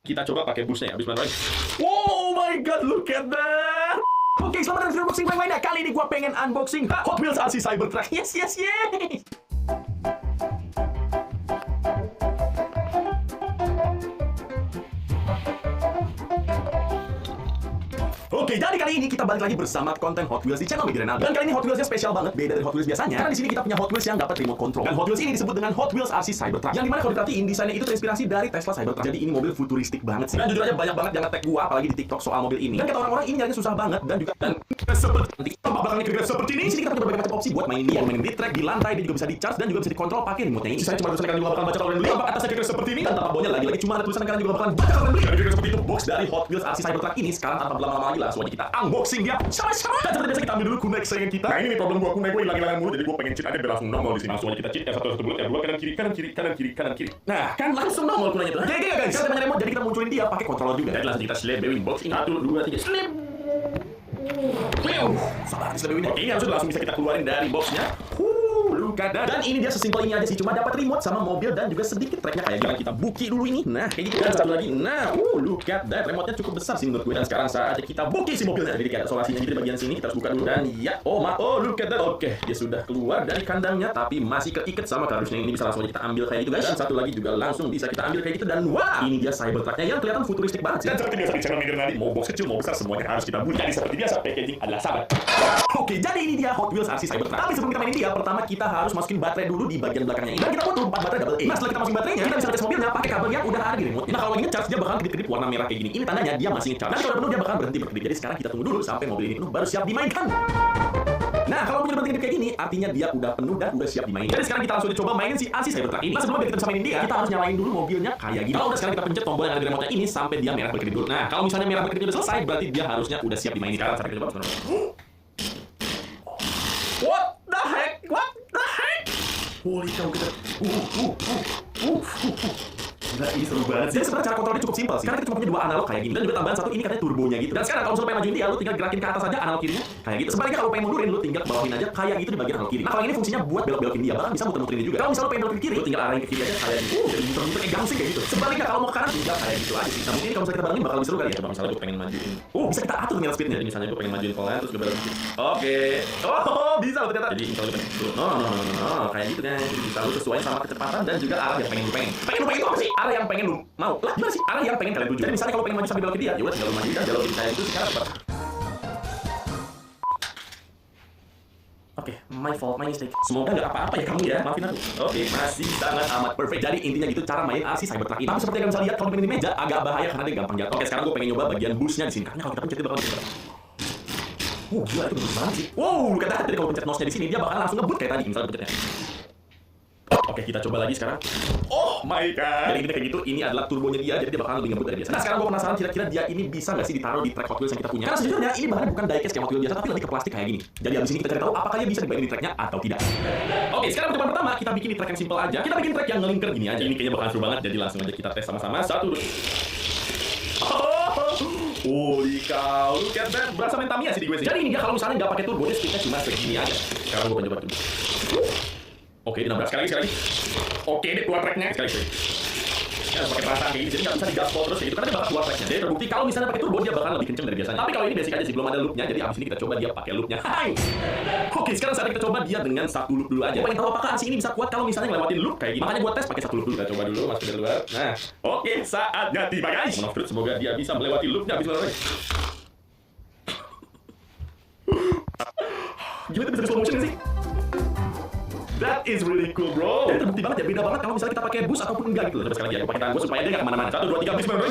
Kita coba pakai busnya ya, habis main. Oh my god, look at that! Oke, selamat datang di unboxing lainnya. Kali ini gua pengen unboxing Hot Wheels RC Cybertruck. Yes. Oke, jadi kali ini kita balik lagi bersama konten Hot Wheels di channel Megi Renaldi. Dan kali ini Hot Wheelsnya spesial banget, beda dari Hot Wheels biasanya. Karena di sini kita punya Hot Wheels yang dapat remote control. Dan Hot Wheels ini disebut dengan Hot Wheels RC Cybertruck. Yang dimana kalau diperhatiin desainnya itu terinspirasi dari Tesla Cybertruck. Jadi ini mobil futuristik banget sih. Dan jujur aja banyak banget yang nge-tag gua apalagi di TikTok soal mobil ini. Dan kata orang-orang ini nyarinya susah banget dan seperti tampak belakangnya kira-kira seperti ini. Di sini kita punya berbagai macam opsi buat mainin dia, mainin di track, di lantai, dia juga bisa di-charge dan juga bisa dikontrol pakai remote-nya ini. Saya cuma tulisan kalian juga bakalan baca kalau kalian beli. Tampak atasnya kira-kira seperti ini dan tampak bawahnya lagi-lagi cuma ada tulisan kalian juga bakalan baca kalau kalian beli. Dan kira-kira seperti itu box dari Hot Wheels RC Cybertruck ini. Sekarang tanpa berlama-lama lagi langsung aja kita unboxing dia. Sama-sama. Dan seperti biasa kita ambil dulu kunai kesayangan kita. Nah ini nih problem gua, kunai gua hilang-hilangan mulu, jadi gua pengen cheat aja biar langsung nongol di sini. Langsung aja kita cheat yang satu bulat, yang dua kanan kiri. Nah, kan langsung nongol kunainya tuh. Oke guys, kita punya remote jadi kita munculin dia pakai controller juga. Jadi langsung kita slap bewing box. 1 2 3 slap. Sabar, slap bewing. Oke, ini langsung bisa kita keluarin dari boxnya. Look at that. Dan ini dia sesimpel ini aja sih, cuma dapat remote sama mobil dan juga sedikit tracknya kayak gini. Kita buki dulu ini. Nah, kayak gitu. Dan satu lagi. Nah, look at that. Remote-nya cukup besar sih menurut gue. Dan sekarang saatnya kita buki si mobilnya. Jadi kayak ada solasinya gitu di bagian sini. Kita harus buka dulu. Dan ya, look at that. Oke, dia sudah keluar dari kandangnya tapi masih keikat sama kardusnya. Ini bisa langsung kita ambil kayak gitu guys. Dan satu lagi juga langsung bisa kita ambil kayak gitu. Dan wah, ini dia Cybertruck-nya yang kelihatan futuristik banget sih. Dan seperti biasa di channel Megi Renaldi, mau box kecil mau besar semuanya harus kita buka. Jadi seperti biasa packaging adalah sahabat. Oke, jadi ini dia Hot Wheels RC Cybertruck. Tapi sebelum kita mainin dia, pertama kita harus masukin baterai dulu di bagian belakangnya ini. Dan kita butuh 4 baterai double A. Nah, setelah kita masukin baterainya, kita bisa tes mobilnya pakai kabel yang udah ada di remote. Nah, kalau lagi ngecharge dia bakal kedip-kedip warna merah kayak gini. Ini tandanya dia masih ngecharge. Dan kalau udah penuh dia bakal berhenti berkedip. Jadi sekarang kita tunggu dulu sampai mobil ini penuh baru siap dimainkan. Nah, kalau punya berhenti kayak gini, artinya dia udah penuh dan udah siap dimainin. Jadi sekarang kita langsung coba mainin si RC Cybertruck ini. Nah, sebelum kita bisa mainin dia, kita harus nyalain dulu mobilnya kayak gini. Kalau udah sekarang kita pencet tombol yang ada di remote-nya ini sampai dia merah berkedip dulu. Nah, kalau misalnya merah berkedip udah selesai, berarti dia harusnya udah siap dimainin. Sekarang kita coba. What the heck? Holy cow, kita. Gila, ini seru banget. Jadi sebenarnya cara kontrolnya cukup simpel sih. Karena kita cuma punya 2 analog kayak gini. Dan juga tambahan satu ini katanya turbonya gitu. Dan sekarang kalau misalnya pengen majuin dia, lu tinggal gerakin ke atas aja analog kirinya kayak gitu. Sebaliknya kalau pengen mundurin, lu tinggal bawahin aja kayak gitu di bagian analog kiri. Nah, kalau ini fungsinya buat belok-belokin dia, bahkan bisa muter-muterin juga. Kalau misalnya lu pengen belok ke kiri, lu tinggal arahin ke kiri aja kayak gitu. Jadi muter-muter kayak gangsing kayak gitu. Sebaliknya kalau mau ke kanan, tinggal kayak gitu aja sih. Nah, mungkin kalau misalnya kita balangin bakal lebih seru kali ya. Coba misalnya gue pengen majuin. Bisa kita atur tinggal speednya. Jadi misalnya gue pengen majuin pelan, terus gue belok ke kiri. Oke. Bisa loh ternyata. Jadi kalau pengen no, kayak gitu kan. Jadi bisa lu sesuai sama kecepatan dan juga arah yang pengen lu pengen. Pengen lu apa sih? Arah yang pengen lu mau. Lah, gimana sih? Arah yang pengen kalian tuju. Jadi misalnya kalau pengen maju sambil belok ke dia, ya udah tinggal lu maju dan belokin kayak gitu sekarang apa? Oke, my fault, my mistake. Semoga nggak apa-apa ya kamu ya, maafin aku. Oke, masih sangat amat perfect. Jadi intinya gitu cara main RC Cybertruck ini. Tapi seperti yang kalian bisa lihat kalau pengen di meja agak bahaya karena dia gampang jatuh. Oke, sekarang gue pengen nyoba bagian busnya di sini. Karena kalau kita pencet dia bakal jatuh. Gila itu bagus banget sih. Lu kata jadi kalau pencet nosnya di sini dia bakal langsung ngebut kayak tadi misalnya pencetnya. Oke, kita coba lagi sekarang. Oh my god. Jadi ini kayak gitu, ini adalah turbonya dia, jadi dia bakal lebih ngebut dari biasa. Nah, sekarang gue penasaran kira-kira dia ini bisa nggak sih ditaruh di track Hot Wheels yang kita punya? Karena sejujurnya ini bahannya bukan diecast kayak Hot Wheels biasa, tapi lebih ke plastik kayak gini. Jadi abis ini kita cari tahu apakah dia bisa dibagiin di tracknya atau tidak. Oke, sekarang percobaan pertama kita bikin di track yang simple aja. Kita bikin track yang ngelingkar gini aja. Ini kayaknya bakal seru banget, jadi langsung aja kita tes sama-sama. 1, 2. Holy cow, look at that. Berasa main Tamiya sih di gue sih. Jadi ini dia kalau misalnya nggak pakai turbo, dia speednya cuma segini aja. Sekarang gue coba turbo. Oke, dia nabrak sekali lagi. Oke, dia keluar tracknya sekali. Ya, pakai perasaan kayak gini, jadi nggak bisa digaspol terus kayak gitu, karena dia bakal keluar tracknya. Jadi terbukti kalau misalnya pakai turbo, dia bakal lebih kenceng dari biasanya. Tapi kalau ini basic aja sih, belum ada loopnya, jadi abis ini kita coba dia pakai loopnya. Hai! Oke, sekarang saatnya kita coba dia dengan 1 loop dulu aja. Pengen tahu apakah RC ini bisa kuat kalau misalnya ngelewatin loop kayak gini. Makanya buat tes pakai 1 loop dulu. Kita coba dulu, masukin dari luar. Nah, oke, saatnya tiba guys. Semoga dia bisa melewati loopnya abis melewati. Gila, itu bisa di slow motion sih. That is really cool, bro. Jadi terbukti banget ya, beda banget kalau misalnya kita pakai bus ataupun enggak gitu. Coba sekali lagi, aku pakai tangan gue supaya dia nggak kemana-mana. 1, 2, 3, bis, bener.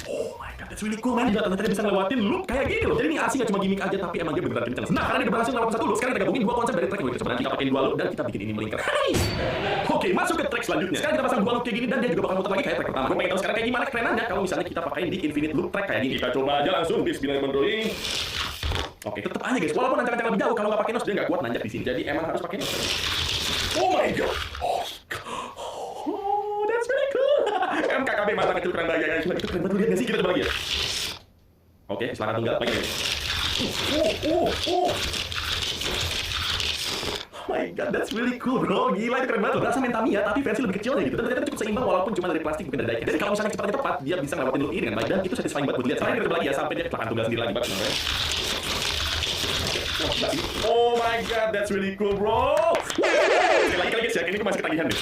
Oh my god, that's really cool, man. Juga ternyata dia bisa ngelewatin loop kayak gini loh. Jadi ini RC nggak cuma gimmick aja, tapi emang dia beneran kenceng. Nah, karena dia berhasil ngelewatin 1 loop, sekarang kita gabungin 2 konsep dari track yang kita sebenarnya. Kita pakai 2 loop dan kita bikin ini melingkar. Oke, masuk ke track selanjutnya. Sekarang kita pasang 2 loop kayak gini dan dia juga bakal muter lagi kayak track pertama. Gue pengen tahu sekarang kayak gimana kerenannya kalau misalnya kita pakai di infinite loop track kayak gini. Kita coba aja langsung, bismillahirrahmanirrahim. Oke, tetap aja guys, walaupun nanjak-nanjak lebih jauh, kalau nggak pakai nos dia nggak kuat nanjak di sini. Jadi emang harus pakai nos. Oh my god, that's really cool. MKKB mata kecil keren banget guys, itu keren banget, lihat nggak sih? Kita coba lagi ya. Oke, selangkah tunggal lagi guys. my god, that's really cool bro. Gila, itu keren banget loh. Rasa main Tamiya tapi versi lebih kecilnya gitu. Dan ternyata cukup seimbang walaupun cuma dari plastik bukan dari diecast. Jadi kalau misalnya kecepatannya tepat, dia bisa ngelewatin loop ini dengan baik. Dan itu satisfying banget buat lihat. Selain kita lagi ya sampai dia kecelakaan tunggal sendiri lagi banget. Oh my god, that's really cool bro. Sekali lagi guys ya, ini gue masih ketagihan deh.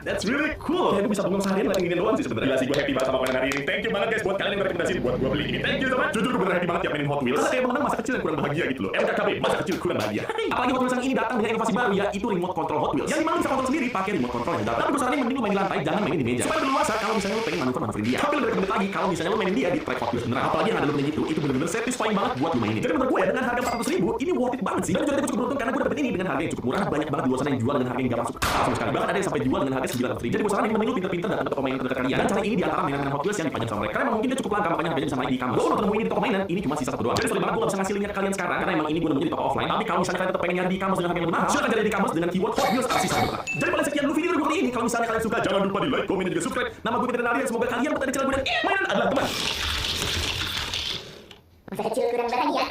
That's really cool. Kayak gue bisa bengong seharian ngeliatin ini doang sih sebenarnya. Gila sih, gue happy banget sama mainan hari ini. Thank you banget guys buat kalian yang rekomendasi buat gue beli ini. Thank you so much. Jujur gue bener happy banget tiap mainin Hot Wheels. Karena kayak mengenang masa kecil yang kurang bahagia gitu loh. MKKB, masa kecil kurang bahagia. Apalagi Hot Wheels yang ini datang dengan inovasi baru, yaitu remote control Hot Wheels. Yang dimana bisa kontrol sendiri pakai remote control yang dalam. Tapi gue saranin mending lu main di lantai, jangan mainin di meja. Supaya lebih luasa kalau misalnya lu pengen manuver-manuverin dia. Tapi lebih rekomendasi lagi kalau misalnya lu mainin dia di track Hot Wheels beneran. Apalagi yang ada loopnya gitu, itu bener-bener satisfying banget buat lu mainin. Jadi menurut gue ya, dengan harga 400.000 ini worth it banget sih. Dan juga gue cukup beruntung karena gue dapet ini dengan harga yang cukup murah. Banyak banget di luar sana yang jual dengan harga yang gak masuk akal sama sekali. Bahkan ada yang sampai jual dengan harga 900.000. Jadi gue saranin mending lu pinter-pinter datang ke toko mainan terdekat kalian dan cari ini di antara mainan Hot Wheels yang dipajang sama mereka. Karena mungkin dia cukup langka, makanya harganya bisa naik di e-commerce. Gue udah nemuin ini di toko mainan, ini cuma sisa satu doang. Jadi sorry banget gue gak bisa ngasih linknya ke kalian sekarang karena emang ini gue nemuin di toko offline. Tapi kalau misalnya kalian tetap pengen nyari di e-commerce dengan harga yang lebih mahal, silahkan cari di e-commerce dengan keyword Hot Wheels RC Cybertruck. Jadi paling sekian dulu video gue kali ini. Kalau misalnya kalian suka, jangan lupa di like, komen, dan juga subscribe. Nama gue Peter Narian, semoga kalian betah di channel gue dan mainan adalah teman. Masa kecil kurang bahagia.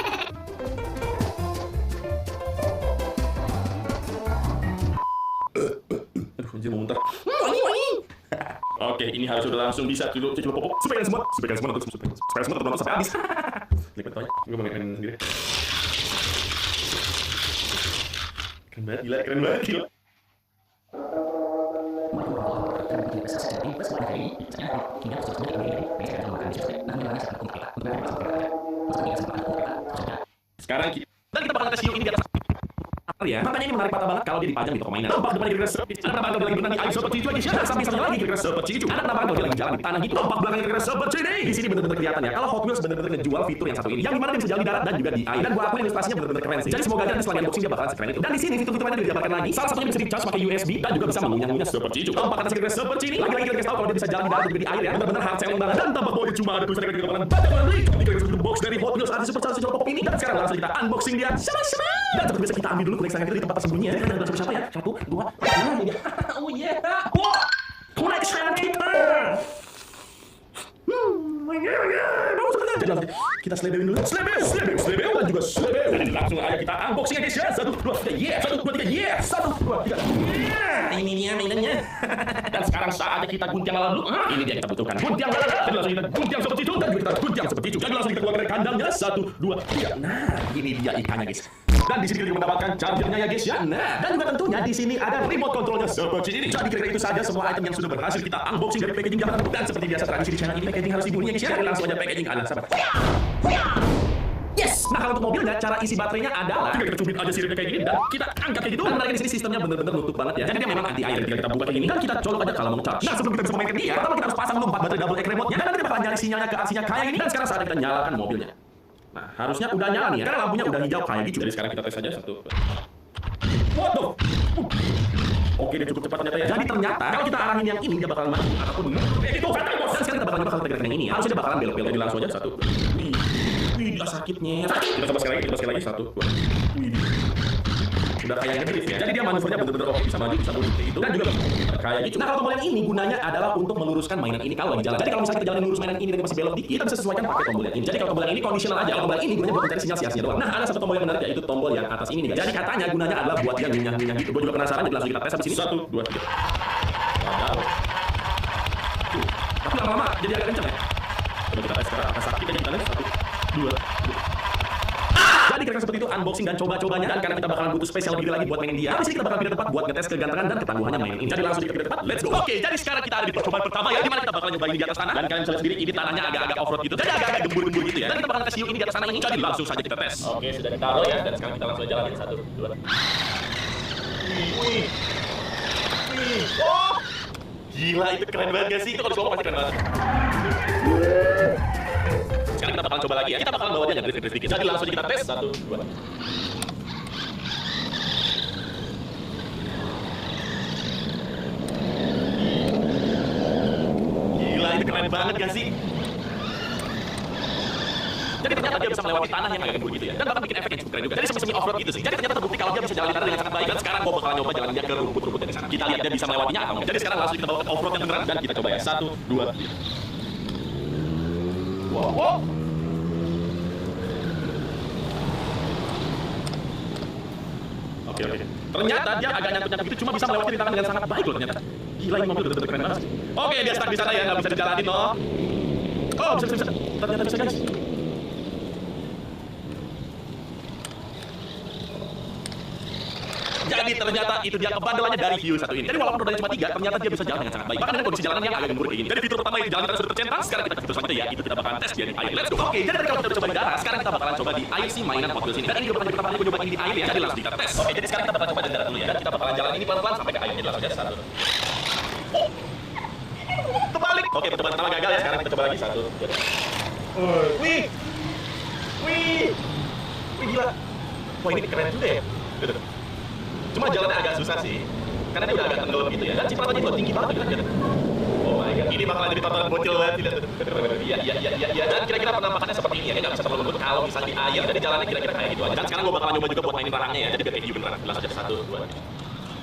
Aduh, anjir mau muntah. Oke, ini harus udah langsung bisa cuci popok. Supaya semua nonton sampai habis. Lihat tanya, gue main sendiri. Keren banget, gila. Sekarang kita bakal tes hiu ini di atas ya. Makanya ini menarik mata banget kalau dia dipajang di toko mainan. Tampak depan kira-kira seperti itu. Anak nampak lagi berenang di air seperti itu lagi. Samping lagi kira-kira seperti itu. Anak nampak lagi jalan di tanah gitu. Tampak belakangnya kira-kira seperti ini. Di sini benar-benar kelihatan ya. Kalau Hot Wheels benar-benar ngejual fitur yang satu ini, yang dimana dia bisa jalan di darat dan juga di air. Dan gua akuin ilustrasinya benar-benar keren sih. Jadi semoga aja setelah unboxing dia bakalan sekeren itu. Dan di sini fitur-fitur mainan dijabarkan lagi. Salah satunya bisa di-charge pakai USB dan juga bisa mengunyah-ngunyah seperti itu. Tampak atas kira-kira seperti ini. Lagi-lagi kita kasih tahu kalau dia bisa jalan di darat dan juga di air ya. Benar-benar hard selling banget. Dan tampak bahwa dia cuma ada tulisannya di kepala. Baca link di kira-kira box dari Hot Wheels RC Super Pop ini. Dan sekarang langsung kita unboxing dia. Sama-sama. Dan seperti biasa kita ambil dulu kuning sangat itu di tempat tersembunyi ya. Jadi kita siapa ya? 1, 2, 3, ini dia. Oh yeah. Wah. Kuning sangat kita. Bagus banget. Jadi langsung kita selebewin dulu. Selebeu dan juga selebeu. Dan langsung aja kita unboxing ya guys ya. 1, 2, 3, yeah. 1, 2, 3, yeah. 1, 2, 3, yeah. Ini dia mainannya. Dan sekarang saatnya kita guntiang lala dulu. Ini dia yang kita butuhkan. Guntiang lala. Jadi langsung kita guntiang seperti itu. Dan juga kita guntiang seperti itu. Jadi langsung kita keluarkan dari kandangnya. 1, 2, 3. Nah, ini dia ikannya guys. Dan di sini kita juga mendapatkan chargernya ya guys ya. Nah, dan juga tentunya di sini ada remote controlnya seperti ini. Jadi kira-kira itu saja semua item yang sudah berhasil kita unboxing dari packaging jam. Dan seperti biasa tradisi di channel ini packaging harus dibunyi ya guys ya. Jadi langsung aja packaging ada sahabat. Yes. Nah kalau untuk mobilnya cara isi baterainya adalah kita cubit aja siripnya kayak gini dan kita angkat kayak gitu. Dan mereka di sini sistemnya bener-bener nutup banget ya. Jadi dia memang anti air ketika kita buka kayak gini dan kita colok aja kalau mau charge. Nah sebelum kita bisa memainkan dia, pertama kita harus pasang dulu 4 baterai double X remote-nya dan nanti kita bakal nyari sinyalnya ke RC-nya kayak gini. Dan sekarang saatnya kita nyalakan mobilnya. Nah harusnya udah nyala nih ya. Karena lampunya udah hijau kayak gitu. Jadi sekarang kita tes aja 1. What the? Oke, dia cukup cepat ternyata ya. Jadi ternyata kalau kita arahin yang ini dia bakalan maju ataupun itu fatal bos. Dan sekarang kita bakal nyoba tekan yang ini ya. Harusnya dia bakalan belok-belok. Jadi langsung aja 1. Wih, sakitnya. Kita coba sekali lagi 1, 2. Wih. Udah kayak drift ya. Jadi dia manuvernya bener-bener oke, bisa maju, bisa mundur itu. Dan juga kayak gitu. Nah, kalau tombol yang ini gunanya adalah untuk meluruskan mainan ini kalau lagi jalan. Jadi kalau misalnya kita jalan lurus mainan ini dan masih belok dikit, kita bisa sesuaikan pakai tombol yang ini. Jadi kalau tombol yang ini conditional aja. Kalau tombol yang ini gunanya buat mencari sinyal sia-sia doang. Nah, ada satu tombol yang menarik yaitu tombol yang atas ini nih guys. Jadi katanya gunanya adalah buat dia ngunyah-ngunyah gitu. Gue juga penasaran, jadi langsung kita tes habis ini. 1, 2, 3. Tapi lama-lama jadi agak kenceng ya. Coba kita tes sekarang apa sakit aja kita tes 1, 2, 3. Jadi kira-kira seperti itu unboxing dan coba-cobanya. Dan karena kita bakalan butuh spesial video lagi buat mainin dia, habis ini kita bakal pindah tempat buat ngetes kegantengan dan ketangguhannya mainin ini. Jadi langsung kita pindah tempat, let's go. Oke, jadi sekarang kita ada di percobaan pertama ya, dimana kita bakal nyobain di atas tanah. Dan kalian bisa lihat sendiri ini tanahnya agak-agak off-road gitu, jadi agak-agak gembur-gembur gitu ya. Dan kita bakal tes hiu ini di atas tanah ini, jadi langsung saja kita tes. Oke, sudah ditaruh ya, dan sekarang kita langsung jalanin 1, 2. Wih. Oh, gila itu keren banget gak sih? Itu kalau dibawa pasti keren banget. Sekarang kita bakal coba lagi ya. Kita bakal bawa dia ngedrift dikit. Jadi langsung kita tes 1, 2. Gila itu keren banget gak sih? Jadi ternyata dia bisa melewati tanah yang agak gembur gitu ya. Dan bahkan bikin efek yang cukup keren juga. Jadi semi-semi off-road gitu sih. Jadi ternyata terbukti kalau dia bisa jalan di tanah dengan sangat baik. Dan sekarang gua bakal nyoba jalan dia ke rumput-rumput yang di sana. Kita lihat dia bisa melewatinya atau enggak. Jadi sekarang langsung kita bawa ke off-road yang beneran dan kita coba ya. 1, 2, 3. Wow. Oke. Ternyata dia agak nyangkut-nyangkut gitu, cuma bisa melewati rintangan dengan sangat baik loh ternyata. Gila, ini mobil bener-bener keren banget. Oke, dia stuck di sana ya, nggak bisa dijalanin loh. Oh, bisa. Ternyata bisa, guys. Jadi ternyata itu dia kebandelannya dari hiu satu ini. Jadi walaupun rodanya cuma 3, ternyata dia bisa jalan dengan sangat baik. Bahkan dengan kondisi jalanan yang agak gembur kayak gini. Jadi fitur pertama yang dijalankan sudah tercentang. Sekarang kita fitur selanjutnya ya, itu kita bakalan tes dia di air. Let's go. Oke, jadi kalau kita coba di darat, sekarang kita bakalan coba di air si mainan Hot Wheels ini. Dan ini juga pertama kali gue coba ini di air ya. Jadi langsung kita tes. Oke, jadi sekarang kita bakalan coba di darat dulu ya. Dan kita bakalan jalan ini pelan-pelan sampai ke air. Jadi langsung aja satu. Oh, terbalik. Oke, percobaan pertama gagal ya. Sekarang kita coba lagi satu. Wih, gila. Wah, ini keren juga ya. Cuma jalannya agak susah sih, karena dia udah agak tenggelam gitu ya. Dan cipratannya juga tinggi banget gitu. Oh my god, ini bakalan jadi tontonan bocil banget. Iya. Dan kira-kira penampakannya seperti ini ya. Dia nggak bisa terlalu lembut kalau misalnya di air. Jadi jalannya kira-kira kayak gitu aja. Dan sekarang gue bakalan nyoba juga buat mainin barangnya ya. Jadi biar kayak hiu beneran. Langsung aja 1, 2.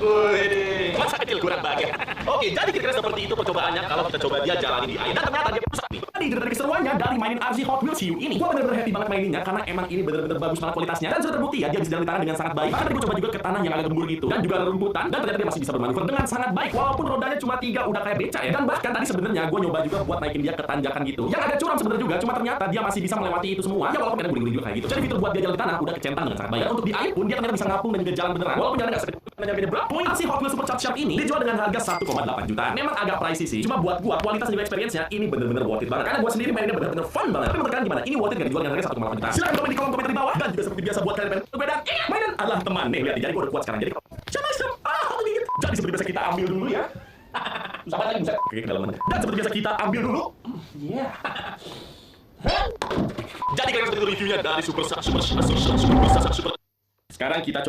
Wih, masa kecil kurang banget. Oke, jadi kira-kira seperti itu percobaannya kalau kita coba dia jalanin di air. Dan ternyata dia rusak nih. Tadi dari keseruannya dari mainin RC Hot Wheels hiu ini, gue bener-bener happy banget maininnya karena emang ini bener-bener bagus banget kualitasnya dan sudah terbukti ya dia bisa jalan di tanah dengan sangat baik. Bahkan tadi gue coba juga ke tanah yang agak gembur gitu dan juga ada rumputan dan ternyata dia masih bisa bermanuver dengan sangat baik walaupun rodanya cuma 3 udah kayak beca ya. Dan bahkan tadi sebenarnya gue nyoba juga buat naikin dia ke tanjakan gitu yang agak curam sebenarnya juga, cuma ternyata dia masih bisa melewati itu semua ya walaupun kadang guling-guling juga kayak gitu. Jadi fitur buat dia jalan di tanah udah kecentang dengan sangat baik. Dan untuk di air pun dia ternyata bisa ngapung dan juga jalan beneran walaupun jalannya nggak seperti berapa. Poin si Hot Wheels Super Charge Shark ini dijual dengan harga 1,8 juta. Memang agak pricey sih, cuma buat gua kualitas dan juga experience-nya ini bener-bener worth it banget karena gua sendiri mainnya bener-bener fun banget. Tapi menurut kalian gimana? Ini worth it nggak dijual dengan harga 1,8 juta? Silahkan komen di kolom komentar di bawah. Dan juga seperti biasa buat kalian pengen berbeda, mainan adalah teman. Nih lihat, jadi gua udah kuat sekarang. Jadi jadi seperti biasa kita ambil dulu ya. Sabar lagi bisa. Oke, ke dalam. Dan seperti biasa kita ambil dulu. Iya. Jadi kalian seperti reviewnya dari Super. Sekarang kita